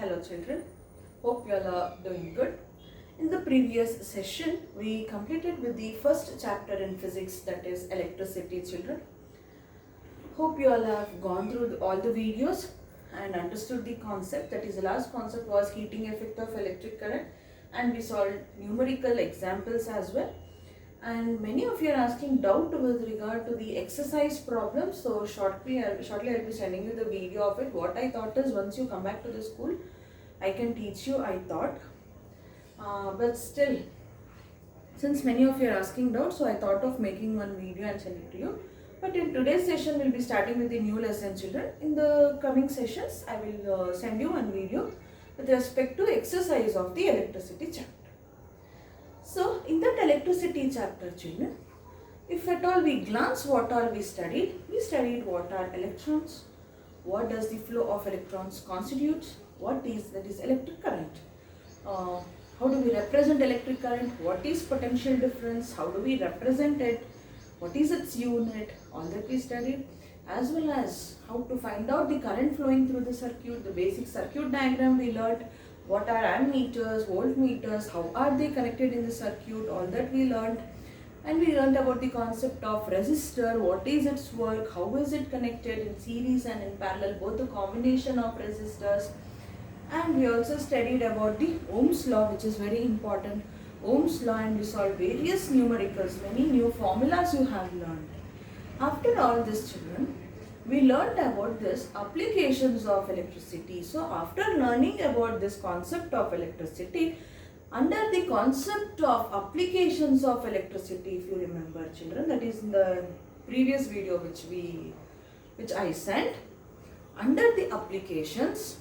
Hello children, hope you all are doing good. In the previous session, we completed with the first chapter in physics, that is electricity children. Hope you all have gone through all the videos and understood the concept. That is, the last concept was heating effect of electric current, and we solved numerical examples as well. And many of you are asking doubt with regard to the exercise problem. So shortly I'll be sending you the video of it. What I thought is, once you come back to the school, I can teach you, I thought. But still, since many of you are asking doubts, so I thought of making one video and send it to you. But in today's session, we'll be starting with the new lesson children. In the coming sessions, I will send you one video with respect to exercise of the electricity chapter. So, in that electricity chapter children, if at all we glance what all we studied what are electrons, what does the flow of electrons constitute, that is electric current, how do we represent electric current, what is potential difference, how do we represent it, what is its unit, all that we studied, as well as how to find out the current flowing through the circuit, the basic circuit diagram we learnt, what are ammeters, voltmeters, how are they connected in the circuit, all that we learnt. And we learnt about the concept of resistor, what is its work, how is it connected in series and in parallel, both the combination of resistors. And we also studied about the Ohm's law, which is very important, Ohm's law, and we solved various numericals, many new formulas you have learned. After all this children, we learned about this applications of electricity. So after learning about this concept of electricity, under the concept of applications of electricity, if you remember children, that is in the previous video which I sent, under the applications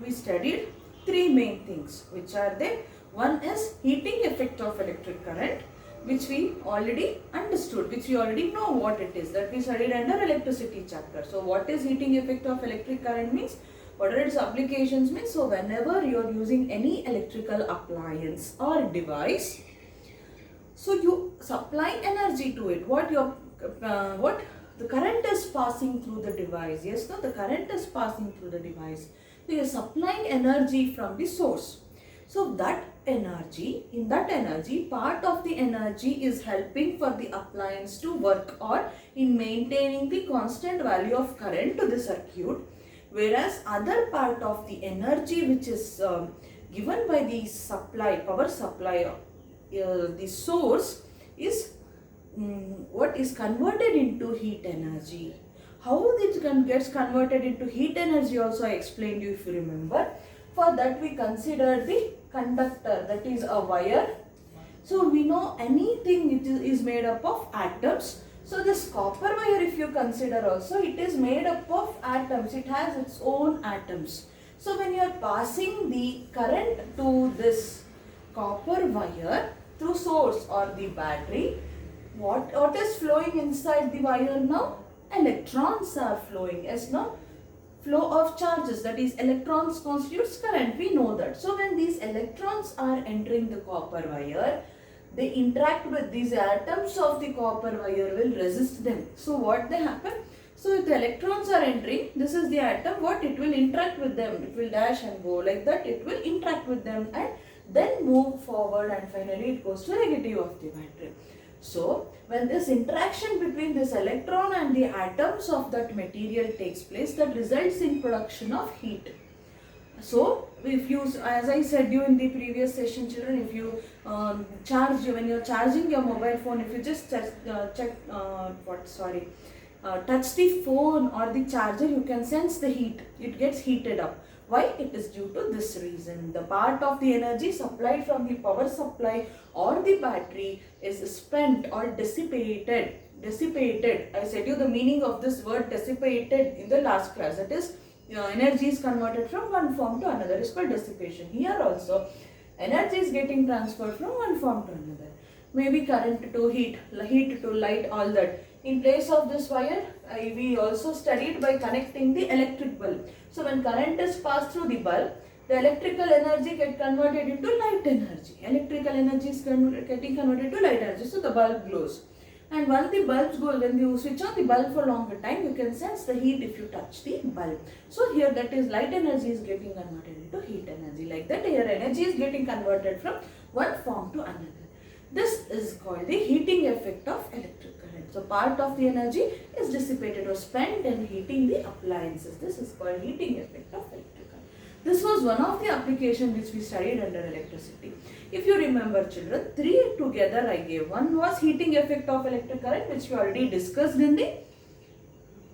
we studied three main things, which are there. One is heating effect of electric current, which we already understood, which we already know what it is, that we studied under electricity chapter. So what is heating effect of electric current means, what are its applications means. So whenever you are using any electrical appliance or device, so you supply energy to it, the current is passing through the device. Yes, no, the current is passing through the device. So you are supplying energy from the source. So that energy, part of the energy is helping for the appliance to work or in maintaining the constant value of current to the circuit, whereas other part of the energy which is given by the power supply, the source is what is converted into heat energy. How it gets converted into heat energy also I explained you, if you remember. For that we consider the conductor, that is a wire. So we know anything it is made up of atoms. So this copper wire, if you consider also, it is made up of atoms. It has its own atoms. So when you are passing the current to this copper wire through source or the battery, what is flowing inside the wire now? Electrons are flowing. Yes, no? Flow of charges, that is electrons constitutes current, we know that. So when these electrons are entering the copper wire, they interact with these atoms of the copper wire, will resist them. So what they happen? So if the electrons are entering, this is the atom, what it will interact with them, it will dash and go like that, it will interact with them and then move forward, and finally it goes to negative of the battery. So when this interaction between this electron and the atoms of that material takes place, that results in production of heat. So if you, as I said you in the previous session children, if you when you are charging your mobile phone, if you just touch the phone or the charger, you can sense the heat, it gets heated up. Why? It is due to this reason. The part of the energy supplied from the power supply or the battery is spent or dissipated. I said you the meaning of this word dissipated in the last class. That is, energy is converted from one form to another. It's called dissipation. Here also, energy is getting transferred from one form to another. Maybe current to heat to light, all that. In place of this wire, we also studied by connecting the electric bulb. So when current is passed through the bulb, the electrical energy gets converted into light energy. Electrical energy is getting converted to light energy. So the bulb glows. And when the bulbs go, when you switch on the bulb for longer time, you can sense the heat if you touch the bulb. So here that is light energy is getting converted into heat energy. Like that, here energy is getting converted from one form to another. This is called the heating effect of electric current. So part of the energy is dissipated or spent in heating the appliances. This is called heating effect of electric current. This was one of the applications which we studied under electricity. If you remember children, three together I gave. One was heating effect of electric current, which we already discussed in the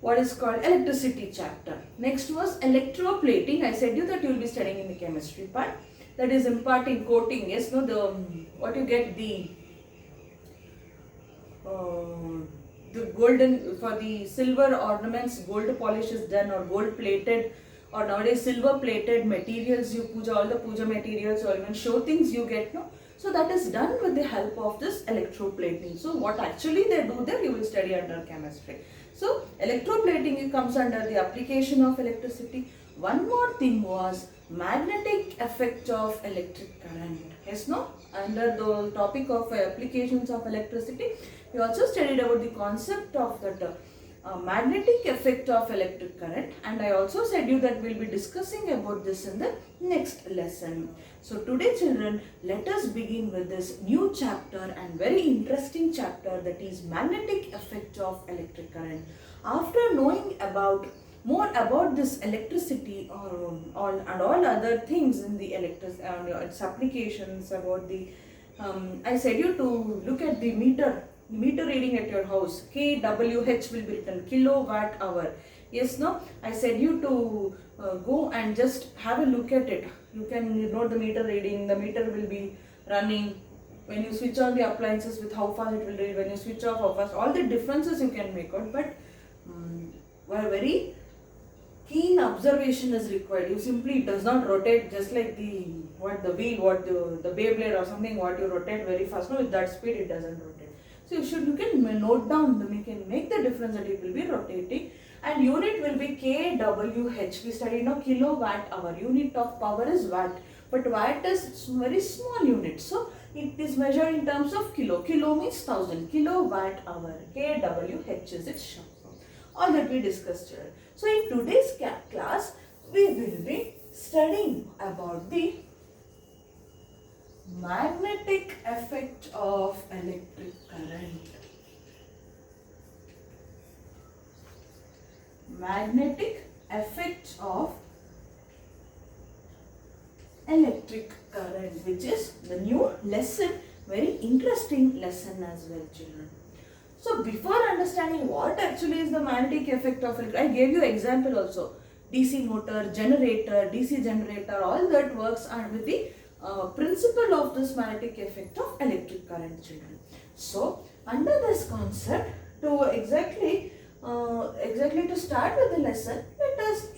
what is called electricity chapter. Next was electroplating. I said you that you will be studying in the chemistry part. That is imparting coating. Yes, no, what you get the golden, for the silver ornaments, gold polish is done, or gold plated, or nowadays silver plated materials, you puja, all the puja materials, or even show things you get, no. So that is done with the help of this electroplating. So what actually they do there, you will study under chemistry. So electroplating comes under the application of electricity. One more thing was magnetic effect of electric current. Yes, no? Under the topic of applications of electricity, we also studied about the concept of that magnetic effect of electric current, and I also said you that we will be discussing about this in the next lesson. So today children, let us begin with this new chapter and very interesting chapter, that is magnetic effect of electric current. After knowing more about this electricity or all other things in the its applications, about the I said you to look at the meter reading at your house. kWh will be written, kilowatt hour. Yes, no? I said you to go and just have a look at it. You can note the meter reading. The meter will be running. When you switch on the appliances, with how fast it will read. When you switch off, how fast. All the differences you can make out. But very keen observation is required. You simply, it does not rotate just like the Beyblade or something, what you rotate very fast. No, with that speed it doesn't rotate. So you can note down, you can make the difference that it will be rotating, and unit will be kWh. We studied now kilowatt hour. Unit of power is watt, but watt is very small unit. So it is measured in terms of kilo. Kilo means 1000. Kilowatt hour. kWh is its short form. All that we discussed here. So in today's class, we will be studying about the magnetic effect of electric current. Magnetic effect of electric current, which is the new lesson, very interesting lesson as well, children. So before understanding what actually is the magnetic effect of electric, I gave you example also. DC motor, generator, DC generator, all that works with the principle of this magnetic effect of electric current, children. So under this concept, to exactly to start with the lesson, let us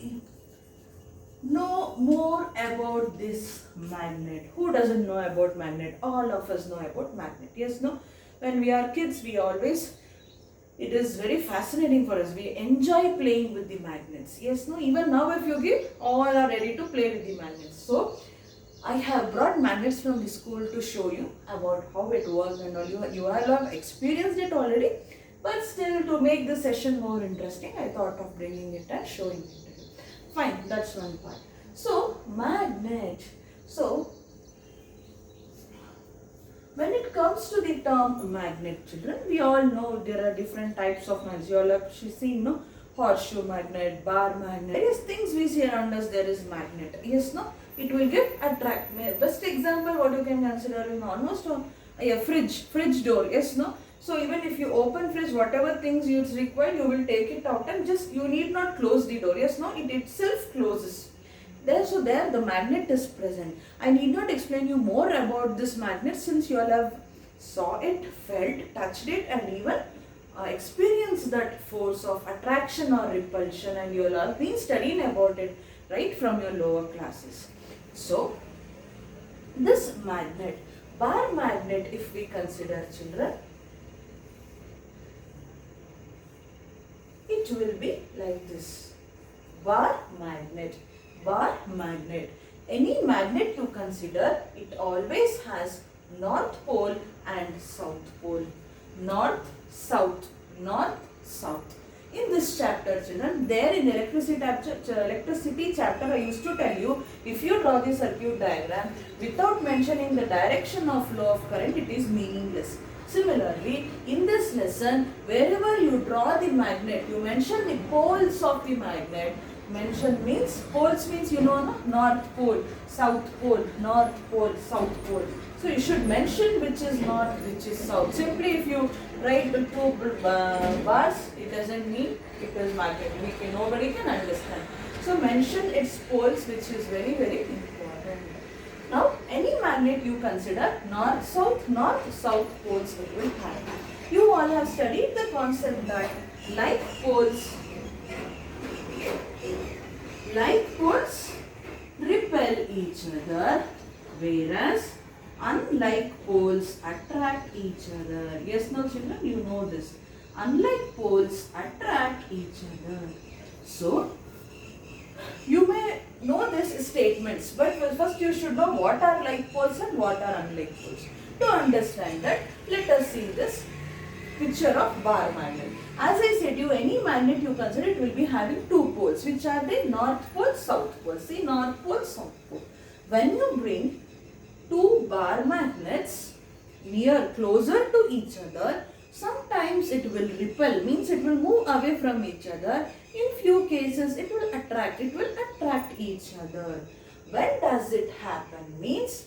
know more about this magnet. Who doesn't know about magnet? All of us know about magnet. Yes, no? When we are kids, it is very fascinating for us. We enjoy playing with the magnets. Yes, no? Even now if you give, all are ready to play with the magnets. So I have brought magnets from the school to show you about how it works, and all. You all have experienced it already, but still, to make the session more interesting, I thought of bringing it and showing it to you. Fine, that's one part. So magnet. So when it comes to the term magnet, children, we all know there are different types of magnets. You all have seen, no? Horseshoe magnet, bar magnet. Various things we see around us, there is magnet. Yes, no? It will get attract. Best example what you can consider is almost a fridge door. Yes, no? So even if you open fridge, whatever things you require, you will take it out and just, you need not close the door. Yes, no? It itself closes. There the magnet is present. I need not explain you more about this magnet, since you all have saw it, felt, touched it, and even experienced that force of attraction or repulsion, and you all have been studying about it right from your lower classes. So this magnet, bar magnet, if we consider, children, it will be like this. Bar magnet. Bar magnet. Any magnet you consider, it always has north pole and south pole. north, south, north, south. In this chapter, children, there in electricity chapter, I used to tell you, if you draw the circuit diagram without mentioning the direction of flow of current, it is meaningless. Similarly, in this lesson, wherever you draw the magnet, you mention the poles of the magnet. Mention means, poles means, you know, no? North pole, south pole, north pole, south pole. So you should mention which is north, which is south. Simply if you write the two bars, it doesn't mean it is magnet. Nobody can understand. So mention its poles, which is very, very important. Now, any magnet you consider north, south poles it will have. You all have studied the concept that like poles repel each other, whereas unlike poles attract each other. Yes, no children, you know this. Unlike poles attract each other. So, you may know these statements, but first you should know what are like poles and what are unlike poles. To understand that, let us see this picture of bar magnet. As I said you, any magnet you consider, it will be having two poles, which are the north pole, south pole. See, north pole, south pole. When you bring two bar magnets closer to each other, sometimes it will repel, means it will move away from each other. In few cases, it will attract each other. When does it happen? Means,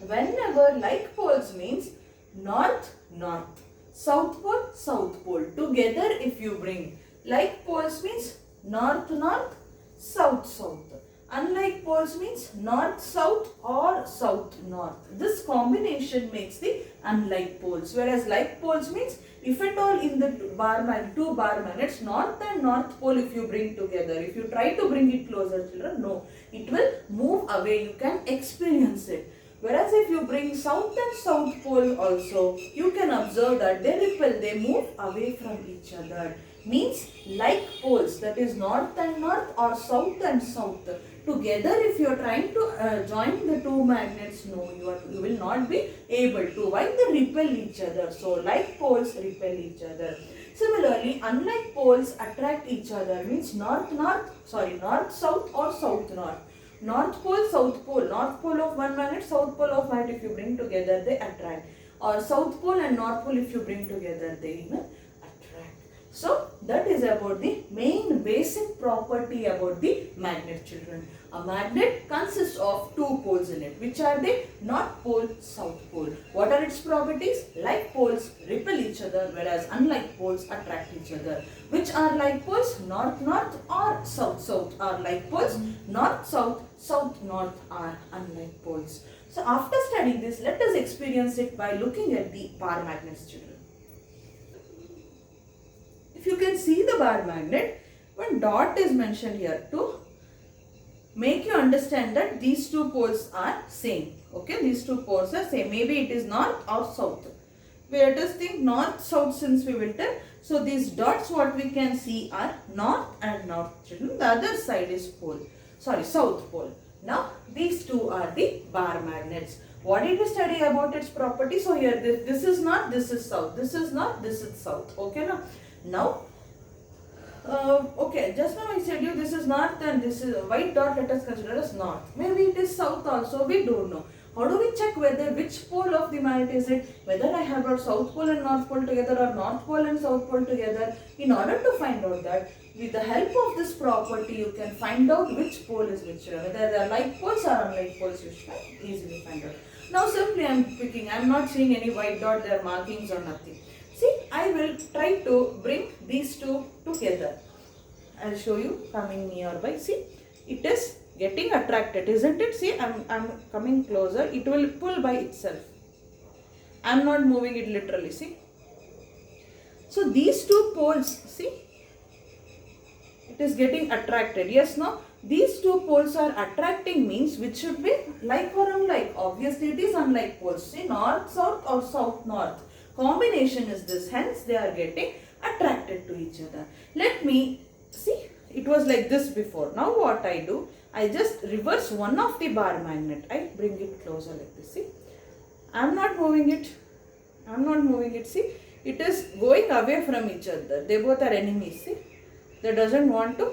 whenever like poles means north, north, south pole, south pole. Together if you bring, like poles means north, north, south, south. Unlike poles means north, south or south, north. This combination makes the unlike poles. Whereas like poles means, if at all in the two bar magnets, north and north pole if you bring together, if you try to bring it closer children, no, it will move away. You can experience it. Whereas if you bring south and south pole also, you can observe that they repel, they move away from each other. Means like poles, that is north and north or south and south. Together if you are trying to join the two magnets, no, you will not be able to. Why? They repel each other. So like poles repel each other. Similarly, unlike poles attract each other, means north south or south north. North pole, south pole, north pole of one magnet, south pole of magnet if you bring together, they attract. Or south pole and north pole if you bring together, they attract. So that is about the main basic property about the magnet children. A magnet consists of two poles in it, which are the north pole, south pole. What are its properties? Like poles repel each other, whereas unlike poles attract each other. Which are like poles? North, north or south, south are like poles. North, south, south, north are unlike poles. So after studying this, let us experience it by looking at the bar magnets children. If you can see the bar magnet, one dot is mentioned here to make you understand that these two poles are same. Okay, these two poles are same. Maybe it is north or south. Let us think north, south since we will tell. So these dots what we can see are north and north children. The other side is south pole. Now these two are the bar magnets. What did we study about its property? So here this is north, this is south. This is north, this is south. Okay now. Okay, just now I said you this is north and this is a white dot, let us consider as north. Maybe it is south also, we don't know. How do we check whether which pole of the magnet is it? Whether I have brought south pole and north pole together or north pole and south pole together. In order to find out that, with the help of this property, you can find out which pole is which. Whether they are like poles or unlike poles, you should easily find out. Now simply I am picking, I am not seeing any white dot, there are markings or nothing. See, I will try to bring these two together. I will show you coming nearby. See, it is getting attracted, isn't it? See, I am coming closer. It will pull by itself. I am not moving it literally. See. So these two poles, see, it is getting attracted. Yes, no. These two poles are attracting means which should be like or unlike. Obviously, it is unlike poles. See, north, south or south, north. Combination is this. Hence, they are getting attracted to each other. Let me see. It was like this before. Now, what I do? I just reverse one of the bar magnet. I bring it closer like this. See, I am not moving it. I'm not moving it. See, it is going away from each other. They both are enemies. See, they doesn't want to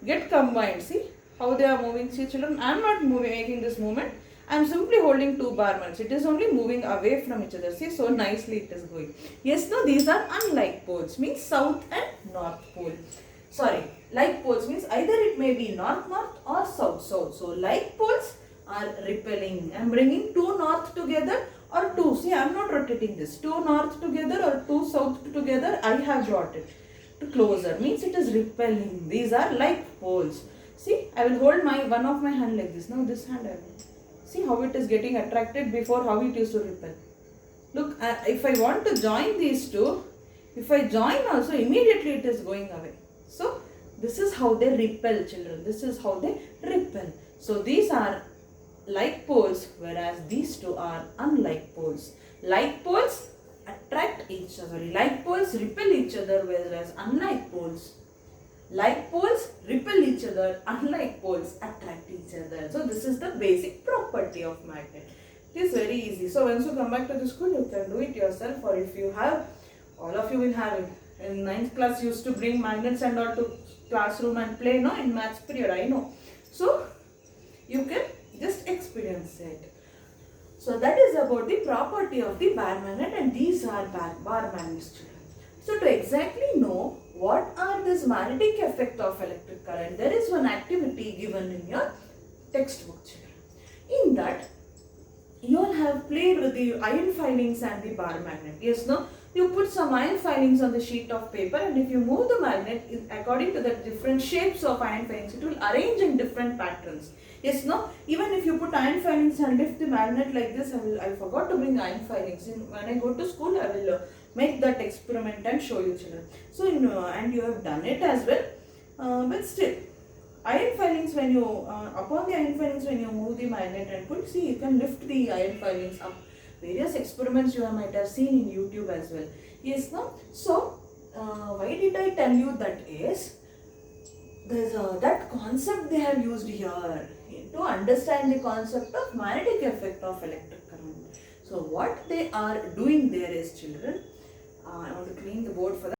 get combined. See how they are moving. See children, I am not moving, making this movement. I am simply holding two bar magnets. It is only moving away from each other. See, so nicely it is going. Yes, no, these are unlike poles, means south and north pole. Sorry, like poles means either it may be north north or south south. So like poles are repelling. I am bringing two north together or two. See, I am not rotating this. Two north together or two south together. I have brought it to closer, means it is repelling. These are like poles. See, I will hold one of my hand like this. Now this hand I will. See how it is getting attracted before how it used to repel. Look, if I want to join these two, if I join also, immediately it is going away. So this is how they repel, children. This is how they repel. So these are like poles, whereas these two are unlike poles. Like poles attract each other. Like poles repel each other, whereas unlike poles, like poles repel each other, unlike poles attract each other. So this is the basic property of magnet. It is very easy. So once you come back to the school, you can do it yourself, or if you have, all of you will have it. In 9th class, you used to bring magnets and all to classroom and play, no? In maths period, I know. So you can just experience it. So that is about the property of the bar magnet, and these are bar magnets, children. So to exactly know what are this magnetic effect of electric current, there is one activity given in your textbook, children. In that, you all have played with the iron filings and the bar magnet. Yes, no? You put some iron filings on the sheet of paper, and if you move the magnet according to the different shapes of iron filings, it will arrange in different patterns. Yes, no? Even if you put iron filings and lift the magnet like this, I forgot to bring iron filings. When I go to school, I will make that experiment and show you, children. So, and you have done it as well. But still, iron filings, when you, upon the iron filings, when you move the magnet and pull, see, you can lift the iron filings up. Various experiments you might have seen in YouTube as well. Yes, no? So, why did I tell you that is, there's that concept they have used here to understand the concept of magnetic effect of electric current. So, what they are doing there is, children, I want to clean the board for that.